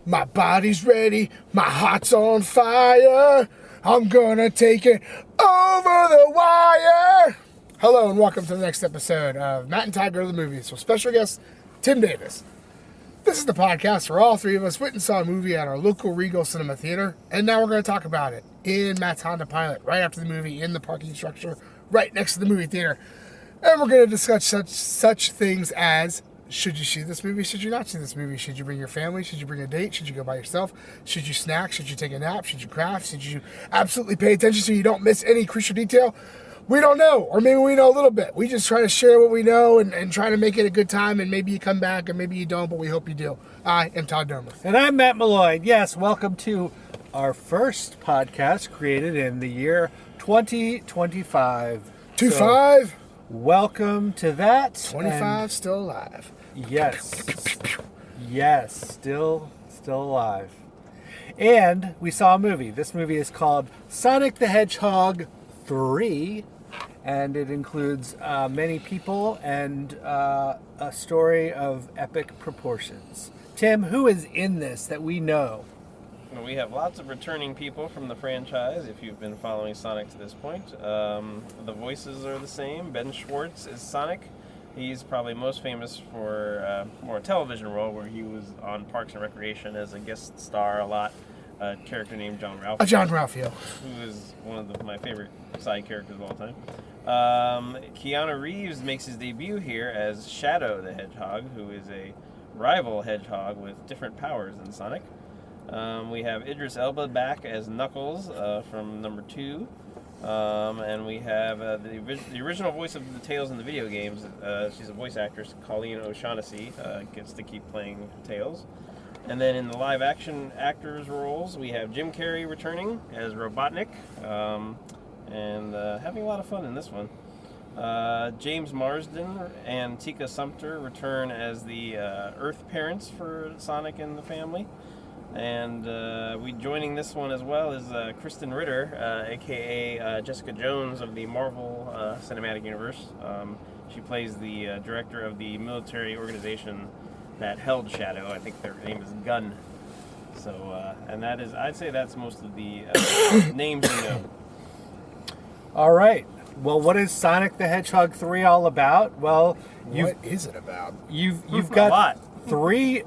My body's ready, my heart's on fire. I'm gonna take it over the wire. Hello and welcome to the next episode of Matt and Todd Go to the Movies with special guest Tim Davis. This is the podcast where all three of us went and saw a movie at our local Regal Cinema Theater, and now we're going to talk about it in Matt's Honda Pilot, right after the movie, in the parking structure, right next to the movie theater. And we're going to discuss such things as, should you see this movie? Should you not see this movie? Should you bring your family? Should you bring a date? Should you go by yourself? Should you snack? Should you take a nap? Should you craft? Should you absolutely pay attention so you don't miss any crucial detail? We don't know, or maybe we know a little bit. We just try to share what we know and try to make it a good time, and maybe you come back, and maybe you don't, but we hope you do. I am Todd Domer. And I'm Matt Malloy. Yes, welcome to our first podcast created in the year 2025. 25. Welcome to that. 25 and still alive. Yes. Yes, still alive. And we saw a movie. This movie is called Sonic the Hedgehog 3, and it includes many people and a story of epic proportions. Tim, who is in this that we know? Well, we have lots of returning people from the franchise, if you've been following Sonic to this point. The voices are the same. Ben Schwartz is Sonic. He's probably most famous for more a television role where he was on Parks and Recreation as a guest star a lot. A character named John Ralphio. John Ralphio. Who is one of my favorite side characters of all time. Keanu Reeves makes his debut here as Shadow the Hedgehog, who is a rival hedgehog with different powers than Sonic. We have Idris Elba back as Knuckles from number 2. And we have the original voice of the Tails in the video games. She's a voice actress, Colleen O'Shaughnessy, gets to keep playing Tails. And then in the live-action actors' roles, we have Jim Carrey returning as Robotnik, and having a lot of fun in this one. James Marsden and Tika Sumpter return as the Earth parents for Sonic and the family. And joining this one as well is Kristen Ritter, a.k.a. Jessica Jones of the Marvel Cinematic Universe. She plays the director of the military organization that held Shadow. I think their name is Gun. So, and that is, I'd say that's most of the names we know. All right. Well, what is Sonic the Hedgehog 3 all about? Well, What is it about? You've got three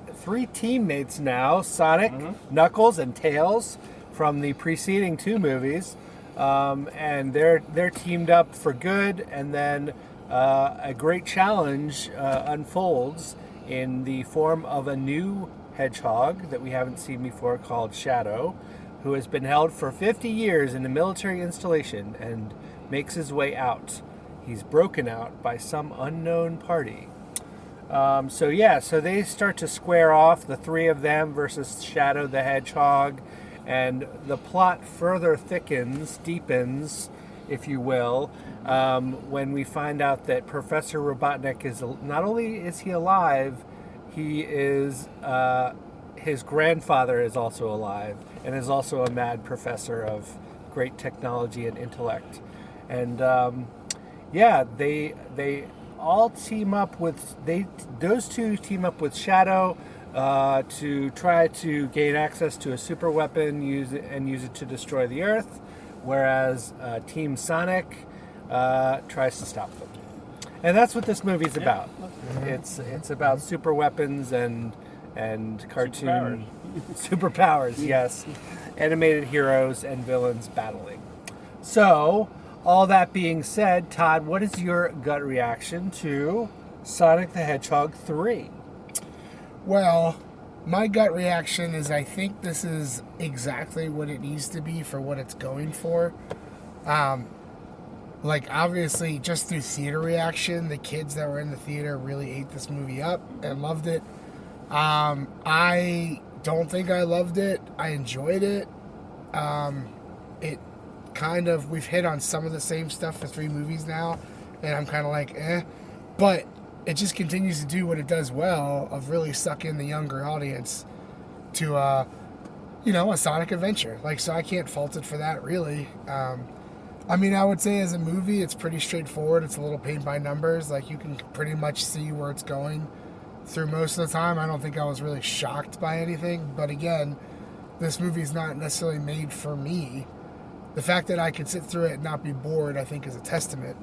teammates now: Sonic, Knuckles, and Tails from the preceding 2 movies, and they're teamed up for good. And then a great challenge unfolds in the form of a new hedgehog that we haven't seen before, called Shadow, who has been held for 50 years in a military installation and makes his way out. He's broken out by some unknown party. So they start to square off, the 3 of them versus Shadow the Hedgehog, and the plot further deepens, if you will, when we find out that Professor Robotnik is, not only is he alive, he is, his grandfather is also alive, and is also a mad professor of great technology and intellect. And they all team up with, those 2 team up with Shadow to try to gain access to a super weapon, use it to destroy the Earth, whereas Team Sonic tries to stop them. And that's what this movie's about. It's about super weapons and cartoon superpowers, yes. Animated heroes and villains battling. So, all that being said, Todd, what is your gut reaction to Sonic the Hedgehog 3? Well, my gut reaction is I think this is exactly what it needs to be for what it's going for. Obviously, just through theater reaction, the kids that were in the theater really ate this movie up and loved it. I don't think I loved it. I enjoyed it. We've hit on some of the same stuff for 3 movies now, and I'm kind of like, but it just continues to do what it does well, of really suck in the younger audience to, a Sonic adventure. So I can't fault it for that, really. I would say as a movie, it's pretty straightforward. It's a little paint by numbers. You can pretty much see where it's going through most of the time. I don't think I was really shocked by anything. But again, this movie's not necessarily made for me. The fact that I could sit through it and not be bored, I think, is a testament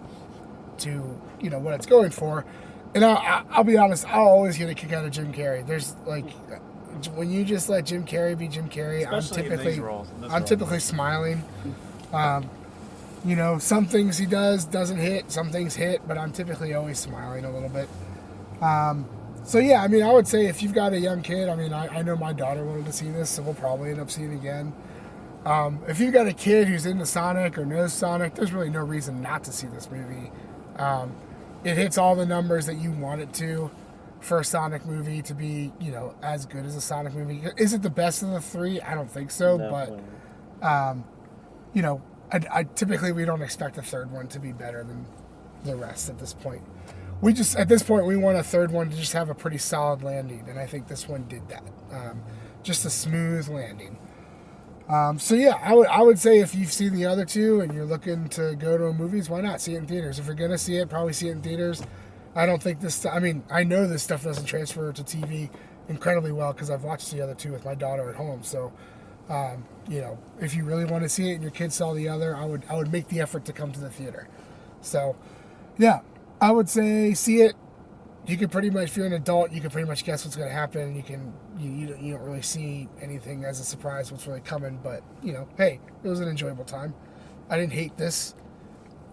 to, what it's going for. And I'll be honest, I'll always get a kick out of Jim Carrey. There's like, when you just let Jim Carrey be Jim Carrey, Especially in these roles, I'm typically smiling. Some things he doesn't hit, some things hit, but I'm typically always smiling a little bit. So yeah, I mean, I would say if you've got a young kid, I mean, I know my daughter wanted to see this, so we'll probably end up seeing it again. If you've got a kid who's into Sonic or knows Sonic, there's really no reason not to see this movie. It hits all the numbers that you want it to for a Sonic movie to be, as good as a Sonic movie. Is it the best of the three? I don't think so, Definitely. but, I typically we don't expect a third one to be better than the rest at this point. At this point, we want a third one to just have a pretty solid landing, and I think this one did that. Just a smooth landing. So yeah, I would say if you've seen the other two and you're looking to go to a movies, why not see it in theaters? If you're gonna see it, probably see it in theaters. I don't think I know this stuff doesn't transfer to TV incredibly well because I've watched the other two with my daughter at home. So, if you really want to see it and your kids saw the other, I would make the effort to come to the theater. So, yeah, I would say see it. You can pretty much, if you're an adult, you can pretty much guess what's going to happen. You don't really see anything as a surprise what's really coming. But hey, it was an enjoyable time. I didn't hate this.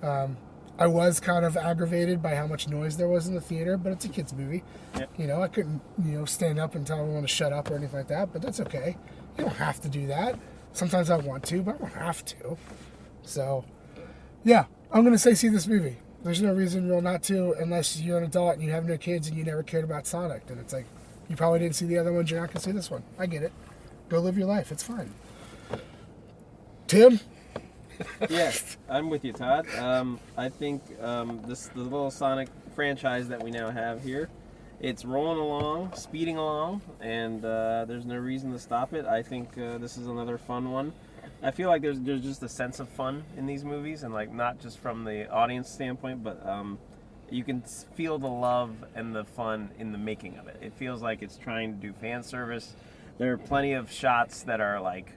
I was kind of aggravated by how much noise there was in the theater, but it's a kids movie. Yep. I couldn't stand up and tell everyone to shut up or anything like that. But that's okay. You don't have to do that. Sometimes I want to, but I don't have to. So, yeah, I'm going to say see this movie. There's no reason real not to, unless you're an adult and you have no kids and you never cared about Sonic. And it's like, you probably didn't see the other ones, you're not going to see this one. I get it. Go live your life. It's fine. Tim? Yes, I'm with you, Todd. I think the little Sonic franchise that we now have here, it's rolling along, speeding along, and there's no reason to stop it. I think this is another fun one. I feel like there's just a sense of fun in these movies, and like not just from the audience standpoint, but you can feel the love and the fun in the making of it. It feels like it's trying to do fan service. There are plenty of shots that are like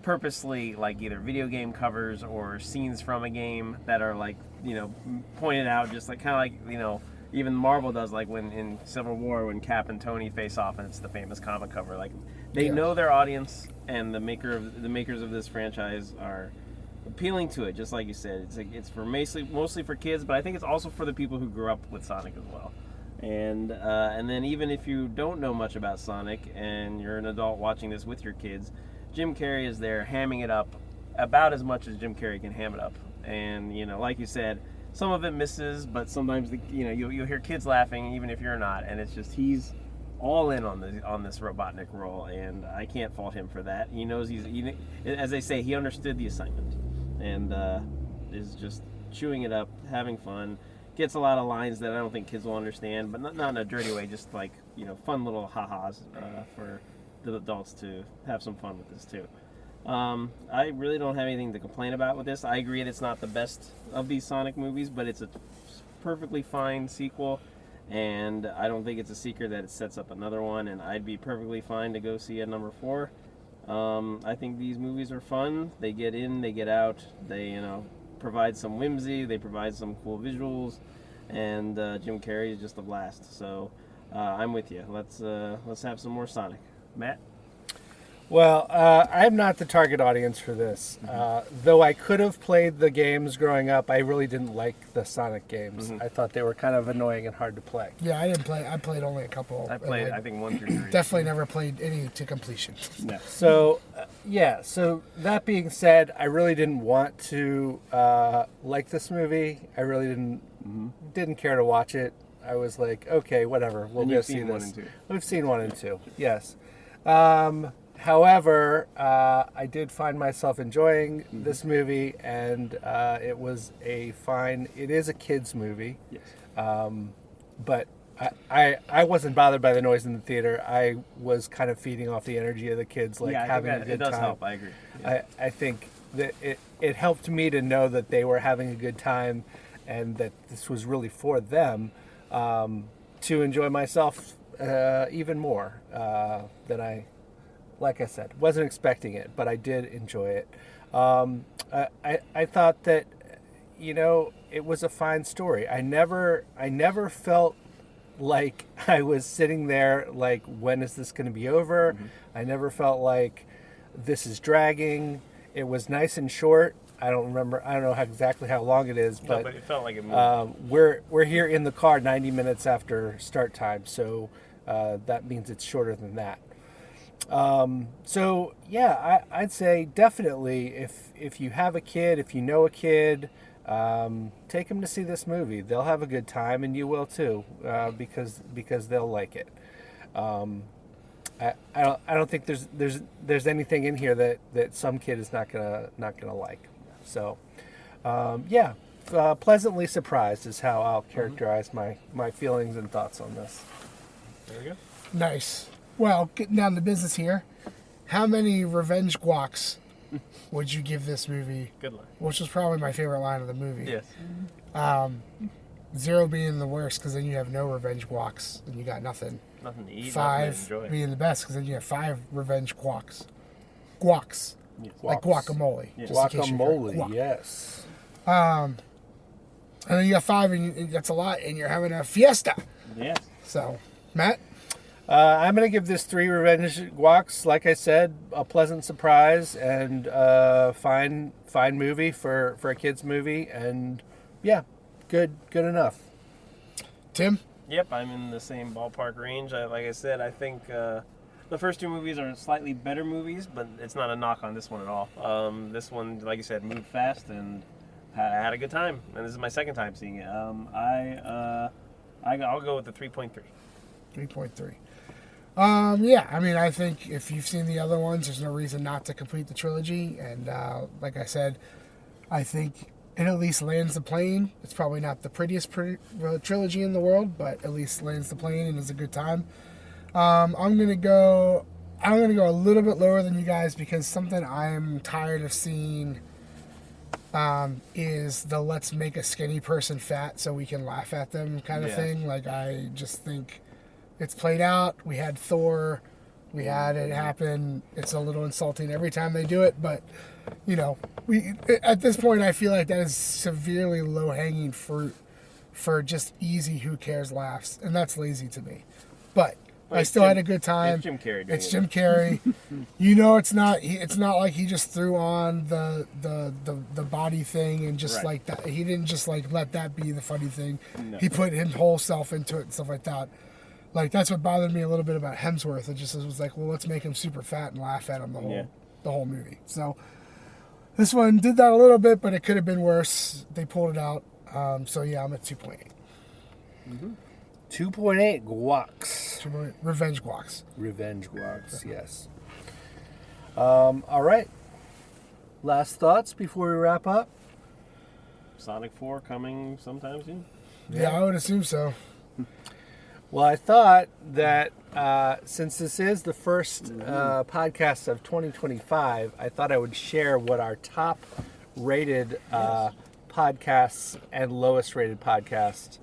purposely like either video game covers or scenes from a game that are like pointed out, just like kind of like even Marvel does, like when in Civil War when Cap and Tony face off and it's the famous comic cover. Like they know their audience, and the makers of this franchise are appealing to it, just like you said. It's for mostly for kids, but I think it's also for the people who grew up with Sonic as well. And then even if you don't know much about Sonic and you're an adult watching this with your kids, Jim Carrey is there hamming it up about as much as Jim Carrey can ham it up. And like you said, some of it misses, but sometimes you'll hear kids laughing even if you're not, and it's just he's all in on this Robotnik role, and I can't fault him for that. He knows as they say, he understood the assignment, and is just chewing it up, having fun. Gets a lot of lines that I don't think kids will understand, but not in a dirty way, just like fun little ha-has for the adults to have some fun with this too. I really don't have anything to complain about with this. I agree that it's not the best of these Sonic movies, but it's a perfectly fine sequel, and I don't think it's a secret that it sets up another one, and I'd be perfectly fine to go see a number 4. I think these movies are fun. They get in, they get out, they provide some whimsy, they provide some cool visuals, and Jim Carrey is just a blast. So I'm with you. Let's have some more Sonic. Matt? Well, I'm not the target audience for this. Though I could have played the games growing up, I really didn't like the Sonic games. I thought they were kind of annoying and hard to play. Yeah, I didn't play. I played only a couple. I played, I think, 1 through 3. Definitely never played any to completion. No. So, so that being said, I really didn't want to like this movie. I really didn't care to watch it. I was like, okay, whatever. We'll go see this. 1 and 2. We've seen 1 and 2, yes. However, I did find myself enjoying this movie, and it was it is a kid's movie. Yes. But I wasn't bothered by the noise in the theater. I was kind of feeding off the energy of the kids, having a good time. It does help, I agree. Yeah. I think that it helped me to know that they were having a good time and that this was really for them, to enjoy myself even more than like I said, wasn't expecting it, but I did enjoy it. I thought that, it was a fine story. I never felt like I was sitting there like, when is this going to be over? Mm-hmm. I never felt like this is dragging. It was nice and short. I don't know exactly how long it is, but it felt like it moved. We're here in the car 90 minutes after start time, so that means it's shorter than that. So yeah, I'd say definitely if you have a kid, if you know a kid, take them to see this movie. They'll have a good time, and you will too, because they'll like it. I don't think there's anything in here that some kid is not gonna like. So, pleasantly surprised is how I'll characterize my feelings and thoughts on this. There we go. Nice. Well, getting down to business here, how many revenge guacs would you give this movie? Good line. Which was probably my favorite line of the movie. Yes. 0 being the worst, because then you have no revenge guacs and you got nothing. Nothing to eat. 5 nothing to being the best, because then you have 5 revenge guacs. Guacs. Yeah. Like guacamole. Yeah. just in case you heard Guacamole, guac. yes. And then you got 5, and that's a lot, and you're having a fiesta. Yes. So, Matt? I'm going to give this 3 revenge guacs. Like I said, a pleasant surprise and fine movie for a kid's movie, and yeah, good enough. Tim? Yep, I'm in the same ballpark range. Like I said, I think the first 2 movies are slightly better movies, but it's not a knock on this one at all. This one, like you said, moved fast, and I had a good time. And this is my second time seeing it. I'll go with the 3.3. 3.3. Yeah, I mean, I think if you've seen the other ones, there's no reason not to complete the trilogy. And like I said, I think it at least lands the plane. It's probably not the prettiest trilogy in the world, but at least lands the plane and is a good time. I'm gonna go a little bit lower than you guys, because something I'm tired of seeing is the let's make a skinny person fat so we can laugh at them kind of thing. Like, I just think it's played out. We had Thor. We had it happen. It's a little insulting every time they do it, but at this point, I feel like that is severely low-hanging fruit for just easy who cares laughs, and that's lazy to me. But I still had a good time. It's Jim Carrey. It's Jim Carrey. It's not like he just threw on the body thing and just like that. He didn't just like let that be the funny thing. No. He put his whole self into it and stuff like that. Like, that's what bothered me a little bit about Hemsworth. It just was like, well, let's make him super fat and laugh at him the whole movie. So this one did that a little bit, but it could have been worse. They pulled it out. So yeah, I'm at 2.8. Mm-hmm. 2.8 guacs. Revenge guacs. Revenge guacs, yes. All right. Last thoughts before we wrap up? Sonic 4 coming sometime soon? Yeah, I would assume so. Well, I thought that since this is the first podcast of 2025, I thought I would share what our top rated podcasts and lowest rated podcast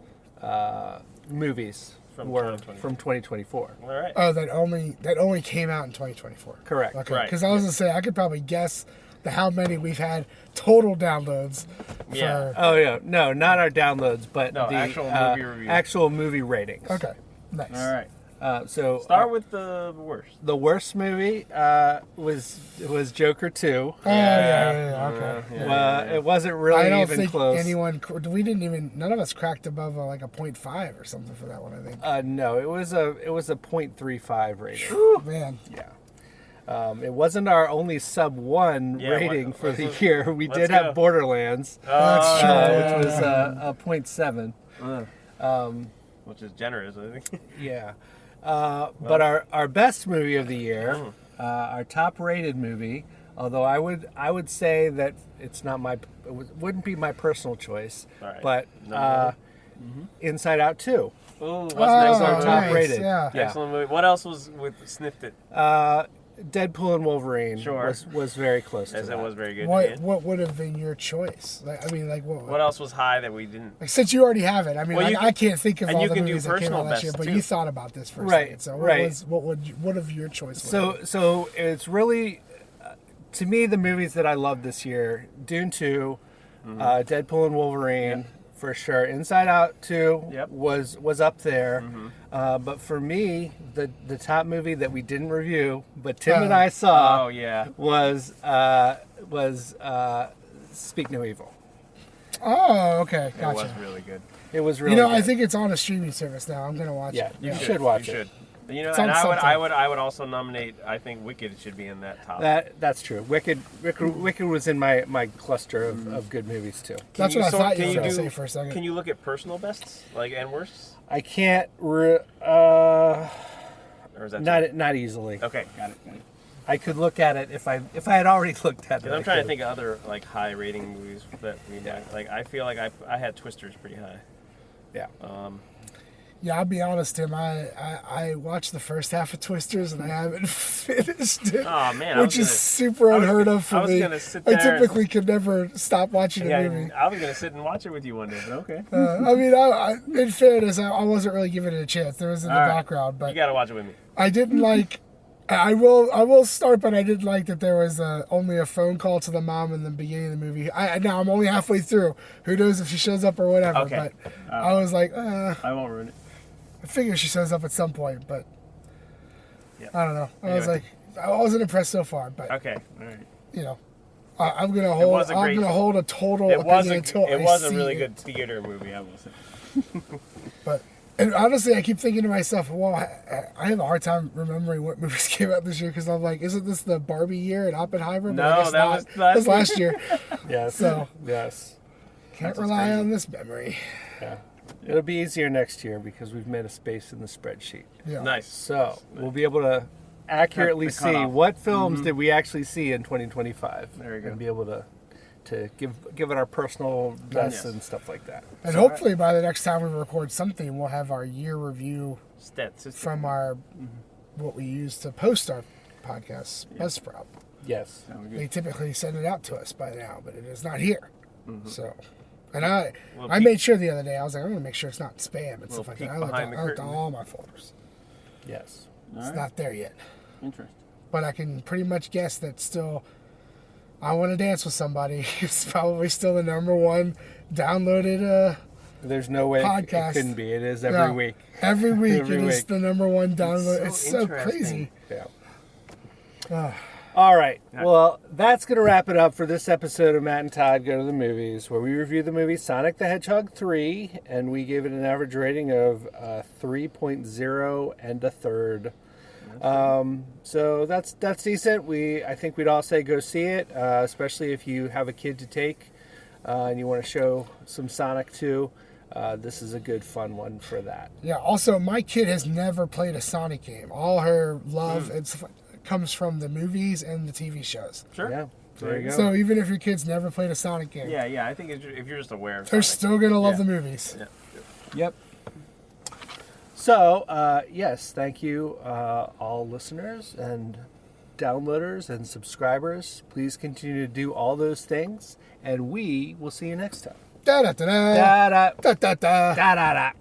movies were from 2024. All right. Oh, that only came out in 2024. Correct. Okay. Right. Because I was going to say, I could probably guess how many we've had total downloads. Oh, yeah. No, not our downloads, but the actual movie reviews. Actual movie ratings. Okay. Nice. All right. So start with the worst. The worst movie was Joker 2. Oh, okay. It wasn't really I don't even think close. None of us cracked above a 0.5 or something for that one, I think. No, it was a 0.35 rating. Whew, man. Yeah. It wasn't our only sub 1 rating for the year. We did have Borderlands, That's true. which was a 0.7. Which is generous, I think. Yeah. But our best movie of the year, our top rated movie, although I would say that wouldn't be my personal choice, but Inside Out 2. Oh, what's next on our top rated? Yeah. Excellent movie. What else was sniffed it? Deadpool and Wolverine Sure. was very close to As that. it was very good. What would have been your choice? Like, I mean, like What else was high that we didn't? Like, since you already have it, I mean, Well, you I can't think of and all you the can do movies that came out personal last year, bests, but too. you thought about this for a Right, second. So right. what of your choice? would be? So it's really, to me, the movies that I love this year: Dune 2, Deadpool and Wolverine, for sure. Inside Out 2 Yep. was up there, but for me, the top movie that we didn't review, but Tim and I saw, Oh yeah. was Speak No Evil. Oh, okay, It gotcha. was really good. It was really. You know, good. I think it's on a streaming service now. I'm gonna watch Yeah, it. you should watch You it. should. You know, It's and on I something. would also nominate. I think Wicked should be in that top. That's true. Wicked was in my cluster of good movies too. That's what I thought you were gonna say for a second. Can you look at personal bests, like and worsts, I can't. or is that Not easily. Okay, got it. I could look at it if I had already looked at it. Because I'm trying to think of other like high rating movies that we might like. I feel like I had Twisters pretty high. Yeah. Yeah, I'll be honest, Tim. I watched the first half of Twisters and I haven't finished it. Oh man, which is super unheard of for I was me. gonna sit I there typically could never stop watching a Yeah, movie. I was gonna sit and watch it with you one day, but okay. I mean, in fairness, I wasn't really giving it a chance. There was in the All right. background, but You gotta watch it with me. I didn't like. I will start, but I didn't like that there was only a phone call to the mom in the beginning of the movie. Now I'm only halfway through. Who knows if she shows up or whatever? Okay. But I was like, I won't ruin it. I figure she shows up at some point, but Yeah. I don't know. I was Anyway. like, I wasn't impressed so far, but Okay, all right. you know, I'm gonna was a great- hold a total It was opinion until it I was a see really it. good theater movie, I will say. But and honestly, I keep thinking to myself, well, I have a hard time remembering what movies came out this year because I'm like, isn't this the Barbie year and Oppenheimer? But I No, guess that not. was That was last year. Yes. So- yes. Can't That's rely crazy. on this memory. Yeah. It'll be easier next year because we've made a space in the spreadsheet. Yeah. Nice. So we'll be able to accurately The see cutoff. what films did we actually see in 2025. There you go. And be able to give it our personal bests Yes. and stuff like that. And hopefully by the next time we record something, we'll have our year review Stats. from our what we use to post our podcast, Buzzsprout. Yes. They typically send it out to us by now, but it is not here. So, and I Little made sure the other day. I was like, I'm gonna make sure it's not spam and Little stuff like peek that. I looked behind the at curtain. all my folders. Yes. It's not there yet, Interesting. but I can pretty much guess that still. I Want to Dance with Somebody is probably still the number one downloaded. There's no way it Podcast. couldn't be. It is every Yeah. week. Every week Every it is week. the number one download. It's so interesting. crazy. Yeah. Ah. All right. Well, that's going to wrap it up for this episode of Matt and Todd Go to the Movies, where we review the movie Sonic the Hedgehog 3, and we gave it an average rating of 3.0 and a third. So that's decent. I think we'd all say go see it, especially if you have a kid to take and you want to show some Sonic to. This is a good, fun one for that. Yeah. Also, my kid has never played a Sonic game. All her love comes from the movies and the TV shows. Sure. Yeah. There you go. So even if your kid's never played a Sonic game, Yeah. I think if you're just aware of they're Sonic. still gonna love Yeah. the movies. Yeah. Yep. So, yes, thank you, all listeners and downloaders and subscribers. Please continue to do all those things, and we will see you next time. Da da da da Da da da da da. da da da.